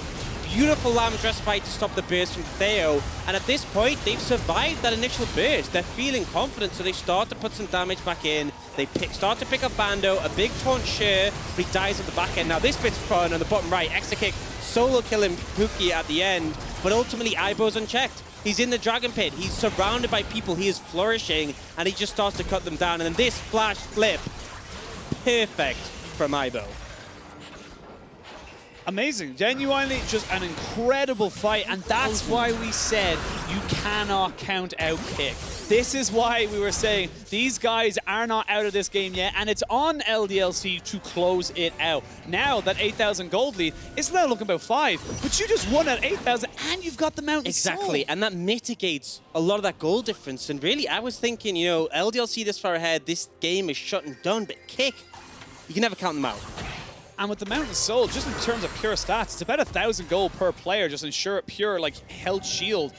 B: Beautiful Lamb's respite to stop the burst from Vétheo, and at this point they've survived that initial burst. They're feeling confident, so they start to put some damage back in. They start to pick up Bando, a big taunt Shen, but he dies at the back end. Now this bit's fun on the bottom right. Exakick solo killing Puki at the end, but ultimately Aibo's unchecked. He's in the Dragon Pit, he's surrounded by people, he is flourishing, and he just starts to cut them down. And then this flash flip, perfect from Aibo.
A: Amazing, genuinely just an incredible fight, and that's why we said you cannot count out K'K. This is why we were saying these guys are not out of this game yet, and it's on LDLC to close it out. Now that 8,000 gold lead, it's now looking about 5, but you just won at 8,000 and you've got the Mountain
B: Exactly,
A: Soul.
B: and that mitigates a lot of that goal difference. And really, I was thinking, you know, LDLC this far ahead, this game is shut and done, but K'K, you can never count them out.
A: And with the Mountain Soul, just in terms of pure stats, it's about 1,000 gold per player, just ensure it pure, like, health shield.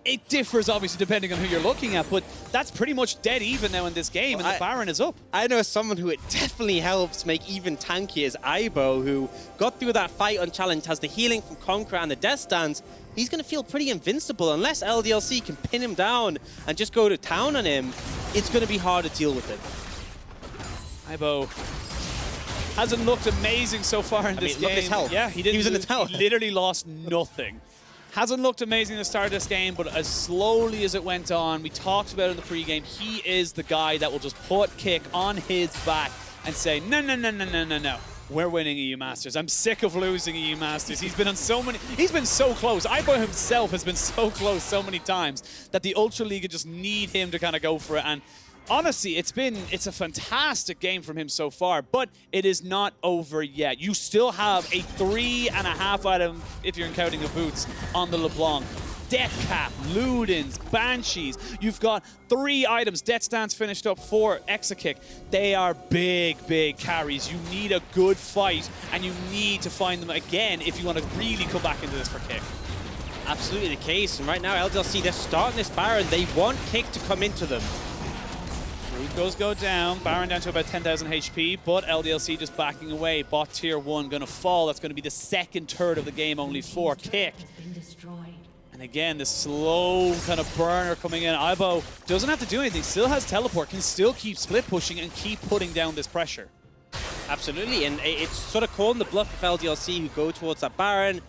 A: It differs, obviously, depending on who you're looking at, but that's pretty much dead even now in this game, and the Baron is up.
B: I know someone who it definitely helps make even tankier is Aibo, who got through that fight on challenge, has the healing from Conqueror and the Death Stance. He's going to feel pretty invincible. Unless LDLC can pin him down and just go to town on him, it's going to be hard to deal with him.
A: Aibo hasn't looked amazing so far in this game.
B: Look at his health.
A: Yeah, he
B: was in the tower.
A: He literally lost nothing. Hasn't looked amazing at the start of this game, but as slowly as it went on, we talked about it in the pregame, he is the guy that will just put K'K on his back and say, no, no, no, no, no, no, no. We're winning EU Masters. I'm sick of losing EU Masters. He's been on so many, he's been so close. Aibo himself has been so close so many times that the Ultra League just need him to kind of go for it. And honestly, it's a fantastic game from him so far, but it is not over yet. You still have a 3.5 item, if you're counting the boots, on the LeBlanc. Death Cap, Ludens, Banshees. You've got 3 items. Death Stance finished up for Exakick. They are big, big carries. You need a good fight, and you need to find them again if you want to really come back into this for K'K.
B: Absolutely the case, and right now LDLC, they're starting this Baron. They want K'K to come into them.
A: Urgot go down, Baron down to about 10,000 HP, but LDLC just backing away. Bot tier 1 gonna fall. That's gonna be the second turret of the game only for K'K. And again, the slow kind of burner coming in. Aibo doesn't have to do anything, still has teleport, can still keep split pushing and keep putting down this pressure.
B: Absolutely, and it's sort of calling the bluff of LDLC who go towards that Baron.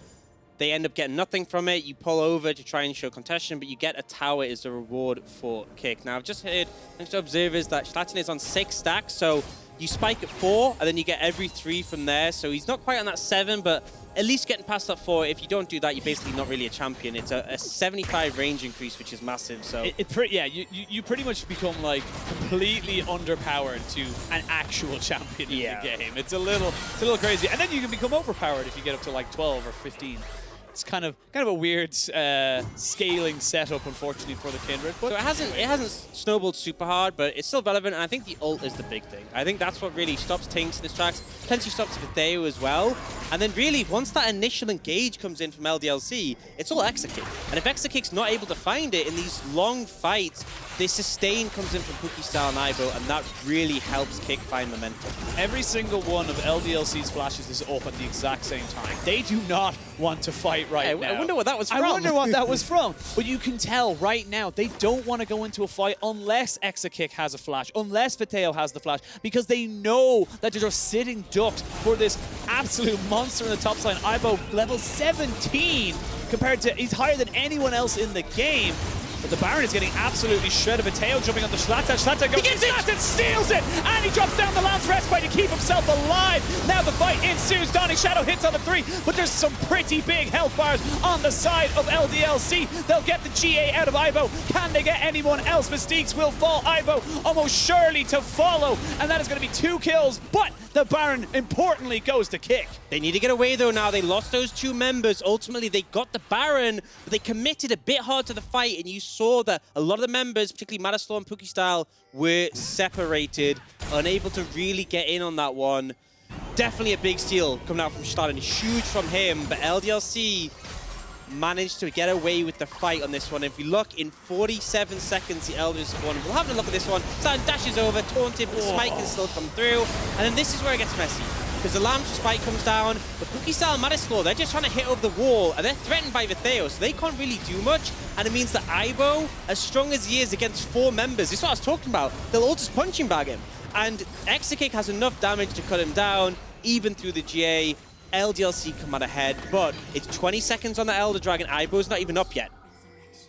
B: They end up getting nothing from it. You pull over to try and show contention, but you get a tower as a reward for K'K. Now, I've just heard, thanks to observers, that Shlatan is on 6 stacks, so you spike at 4, and then you get every 3 from there. So he's not quite on that 7, but at least getting past that 4. If you don't do that, you're basically not really a champion. It's a 75 range increase, which is massive. So
A: yeah, you pretty much become like completely underpowered to an actual champion in the game. It's a little crazy, and then you can become overpowered if you get up to like 12 or 15. It's kind of a weird scaling setup, unfortunately, for the Kindred. But
B: so it hasn't snowballed super hard, but it's still relevant, and I think the ult is the big thing. I think that's what really stops TynX in this tracks. Potentially stops Vétheo as well. And then really, once that initial engage comes in from LDLC, it's all Exakick. And if Exakick's not able to find it in these long fights, the sustain comes in from Puki style and Aibo, and that really helps K'K find momentum.
A: Every single one of LDLC's flashes is up at the exact same time. They do not want to fight fight right now.
B: I wonder what that was from.
A: I wonder what that was from. But you can tell right now they don't want to go into a fight unless Exakick has a flash, unless Vétheo has the flash, because they know that they're just sitting ducked for this absolute monster in the top side. Aibo, level 17, compared to, he's higher than anyone else in the game. But the Baron is getting absolutely shredded. Vétheo jumping onto Shlatan. Shlatan goes, Shlatan steals it! And he drops down the Lance Respite to keep himself alive. Now the fight ensues. Donning Shadow hits on the 3, but there's some pretty big health bars on the side of LDLC. They'll get the GA out of Aibo. Can they get anyone else? Mystiques will fall. Aibo almost surely to follow. And that is going to be 2 kills. But the Baron, importantly, goes to K1ck.
B: They need to get away though now. They lost those 2 members. Ultimately, they got the Baron, but they committed a bit hard to the fight, and you saw that a lot of the members, particularly Matislaw and Puki style, were separated, unable to really get in on that one. Definitely a big steal coming out from Shlatan, huge from him, but LDLC managed to get away with the fight on this one. If you look, in 47 seconds, the Elders won. We'll have a look at this one. Shlatan dashes over, taunted, but the smite can still come through. And then this is where it gets messy, because the Lam's spike comes down, but Puki style and Matislaw, they're just trying to hit over the wall, and they're threatened by Vétheo, so they can't really do much. And it means that Aibo, as strong as he is against 4 members, this is what I was talking about, they'll all just punching bag him. And Exakick has enough damage to cut him down, even through the GA. LDLC come out ahead, but it's 20 seconds on the Elder Dragon. Aibo's not even up yet.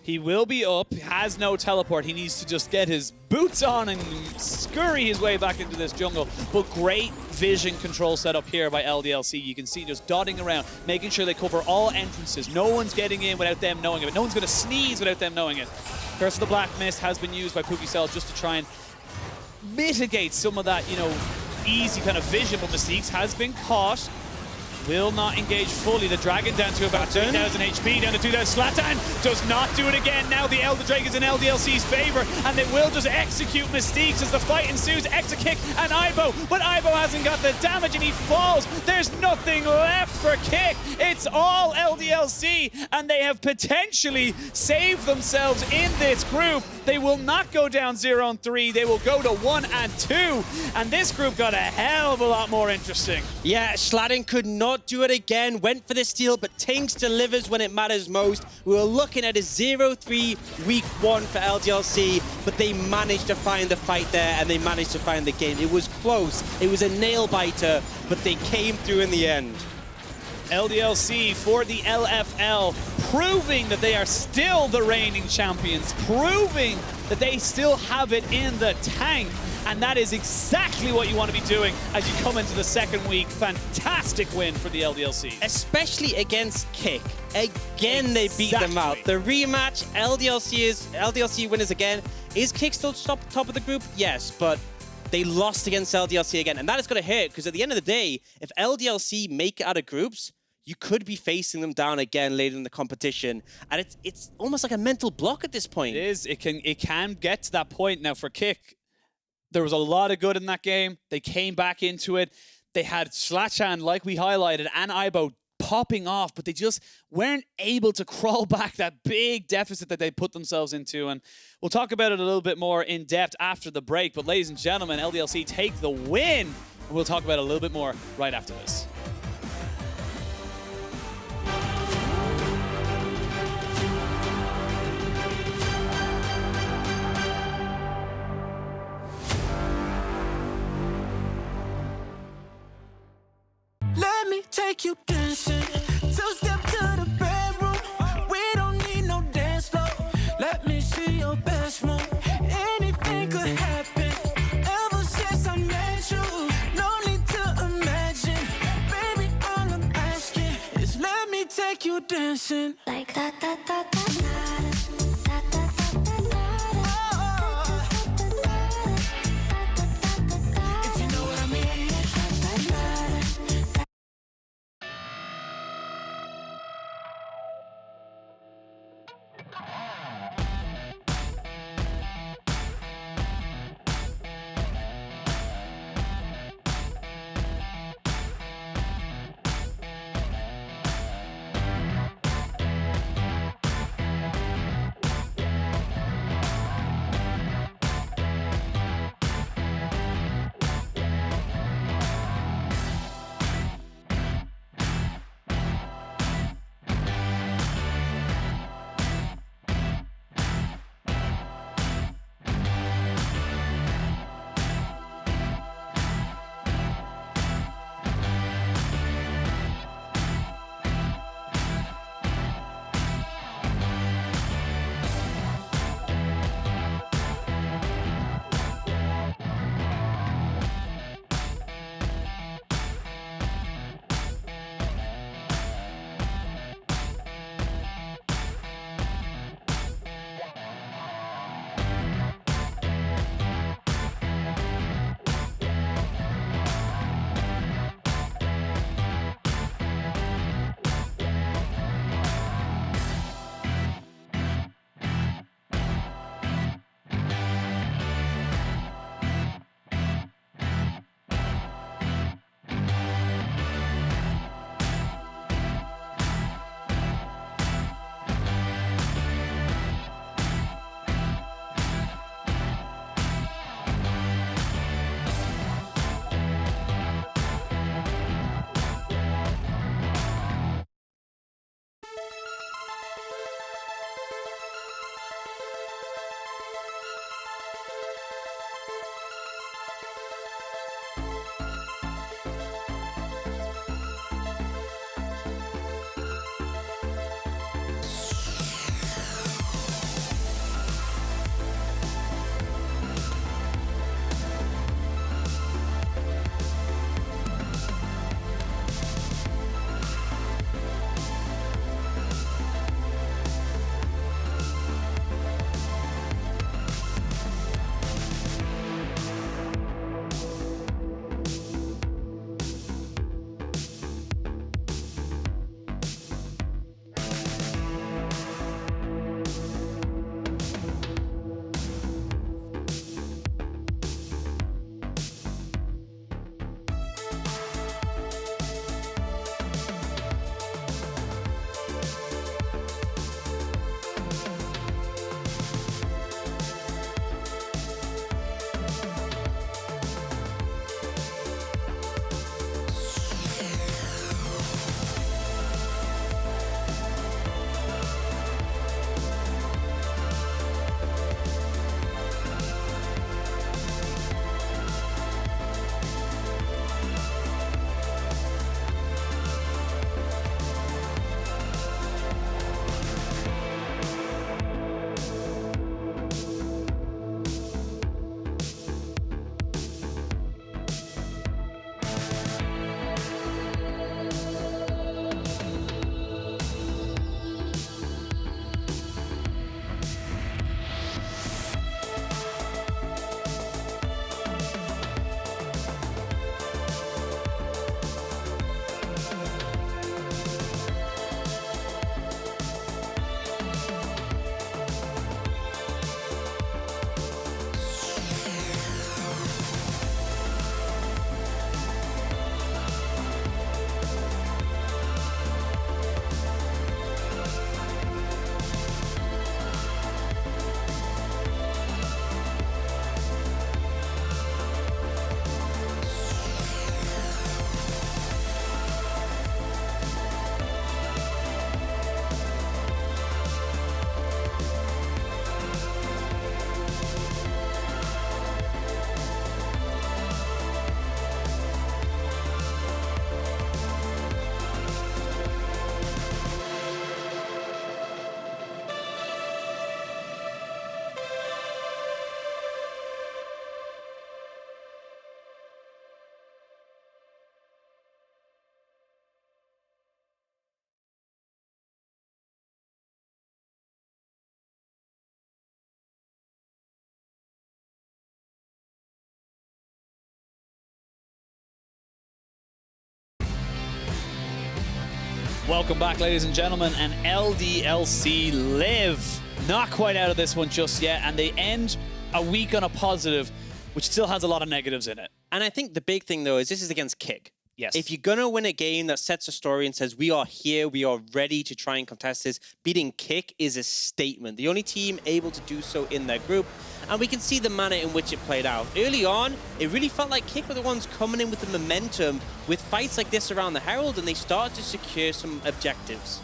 A: He will be up, has no teleport. He needs to just get his boots on and scurry his way back into this jungle. But great vision control set up here by LDLC. You can see just dotting around, making sure they cover all entrances. No one's getting in without them knowing it. No one's going to sneeze without them knowing it. Curse of the Black Mist has been used by Puki style just to try and mitigate some of that, you know, easy kind of vision. But Mystiques has been caught. Will not engage fully. The Dragon down to about 3,000 HP, down to 2,000. Shlatan does not do it again. Now the Elder Drake is in LDLC's favor, and they will just execute Mystiques as the fight ensues. Exakick and Aibo, but Aibo hasn't got the damage and he falls. There's nothing left for K1ck. It's all LDLC, and they have potentially saved themselves in this group. They will not go down 0-3. They will go to 1-2, and this group got a hell of a lot more interesting.
B: Yeah, Shlatan could not do it again, went for the steal, but TynX delivers when it matters most. We were looking at a 0-3 week 1 for LDLC, but they managed to find the fight there, and they managed to find the game. It was close, it was a nail-biter, but they came through in the end.
A: LDLC for the LFL, proving that they are still the reigning champions, proving that they still have it in the tank. And that is exactly what you want to be doing as you come into the second week. Fantastic win for the LDLC.
B: Especially against K1ck. Again, they beat them out. The rematch, LDLC winners again. Is K1ck still top of the group? Yes, but they lost against LDLC again. And that is going to hurt, because at the end of the day, if LDLC make it out of groups, you could be facing them down again later in the competition. And it's almost like a mental block at this point.
A: It is. It can get to that point. Now for K1ck, there was a lot of good in that game. They came back into it. They had Shlatan, like we highlighted, and Aibo popping off, but they just weren't able to crawl back that big deficit that they put themselves into. And we'll talk about it a little bit more in depth after the break. But ladies and gentlemen, LDLC take the win. And we'll talk about it a little bit more right after this.
C: Let me take you dancing. 2-step to the bedroom. We don't need no dance floor. Let me see your best move. Anything could happen. Ever since I met you, no need to imagine. Baby, all I'm asking is let me take you dancing. Like that, that, that, that, that.
A: Welcome back, ladies and gentlemen, and LDLC live. Not quite out of this one just yet, and they end a week on a positive, which still has a lot of negatives in it.
B: And I think the big thing, though, is this is against K1ck.
A: Yes.
B: If you're going to win a game that sets a story and says, we are here, we are ready to try and contest this, beating K1ck is a statement. The only team able to do so in their group. And we can see the manner in which it played out. Early on, it really felt like K1ck were the ones coming in with the momentum with fights like this around the Herald, and they started to secure some objectives.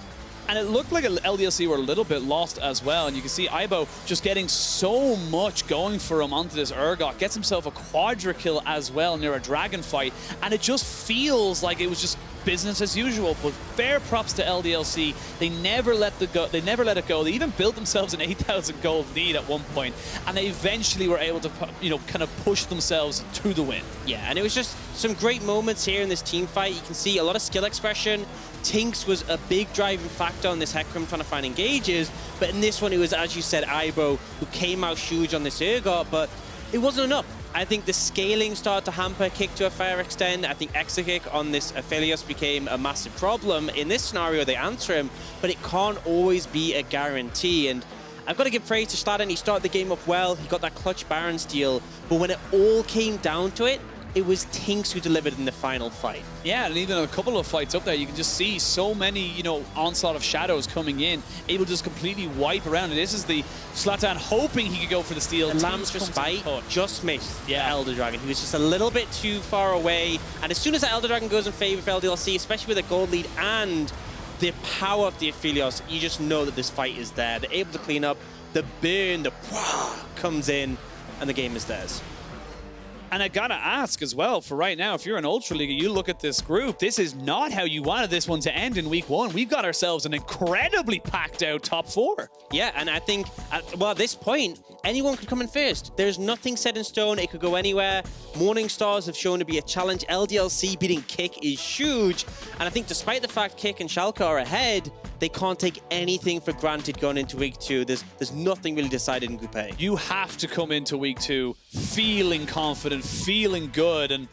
A: And it looked like LDLC were a little bit lost as well. And you can see Ibo just getting so much going for him onto this Urgot. Gets himself a quadra kill as well near a dragon fight. And it just feels like it was just business as usual. But fair props to LDLC. They never let it go. They even built themselves an 8,000 gold lead at one point. And they eventually were able to, kind of push themselves to the win.
B: Yeah, and it was just some great moments here in this team fight. You can see a lot of skill expression. TynX was a big driving factor on this Hecarim trying to find engages, but in this one it was, as you said, Ibo who came out huge on this Urgot, but it wasn't enough. I think the scaling started to hamper K1ck to a fair extent. I think Exakick on this Aphelios became a massive problem. In this scenario, they answer him, but it can't always be a guarantee. And I've got to give praise to Shlatan. He started the game off well. He got that clutch Baron steal, but when it all came down to it, it was TynX who delivered in the final fight.
A: Yeah, and even a couple of fights up there, you can just see so many, onslaught of shadows coming in, able to just completely wipe around. And this is the Shlatan hoping he could go for the steal.
B: LeBlanc's Respite just missed the Elder Dragon. He was just a little bit too far away. And as soon as the Elder Dragon goes in favor of LDLC, especially with a gold lead and the power of the Aphelios, you just know that this fight is there. They're able to clean up. The burn, the comes in, and the game is theirs.
A: And I gotta ask as well, for right now, if you're an Ultra League, you look at this group, this is not how you wanted this one to end in week one. We've got ourselves an incredibly packed out top four.
B: Yeah, and I think, at this point, anyone could come in first. There's nothing set in stone. It could go anywhere. Morning Stars have shown to be a challenge. LDLC beating K1ck is huge. And I think despite the fact K1ck and Schalke are ahead, they can't take anything for granted going into week two. There's nothing really decided in Group A.
A: You have to come into week two feeling confident, feeling good, and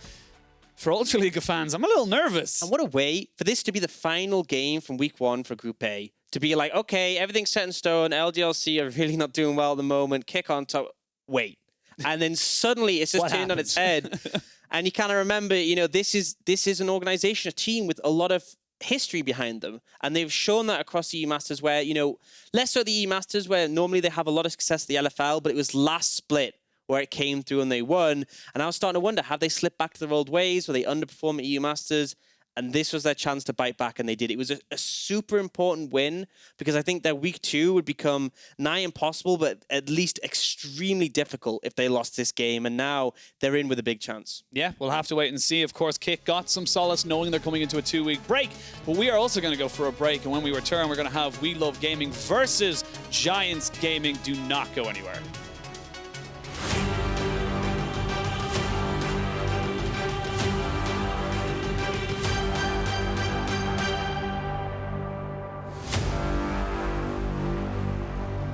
A: for Ultra League fans, I'm a little nervous.
B: And what a way for this to be the final game from week one for Group A. To be like, okay, everything's set in stone, LDLC are really not doing well at the moment, K1ck on top, wait. And then suddenly it's just turned on its head. And you kind of remember, this is an organization, a team with a lot of history behind them, and they've shown that across the E-Masters where, less so the E-Masters where normally they have a lot of success at the LFL, but it was last split where it came through and they won. And I was starting to wonder, have they slipped back to their old ways? Were they underperforming at EU-Masters? And this was their chance to bite back, and they did. It was a super important win because I think their week two would become nigh impossible, but at least extremely difficult if they lost this game. And now they're in with a big chance.
A: Yeah, we'll have to wait and see. Of course, K1ck got some solace knowing they're coming into a 2-week break, but we are also going to go for a break. And when we return, we're going to have We Love Gaming versus Giants Gaming. Do not go anywhere.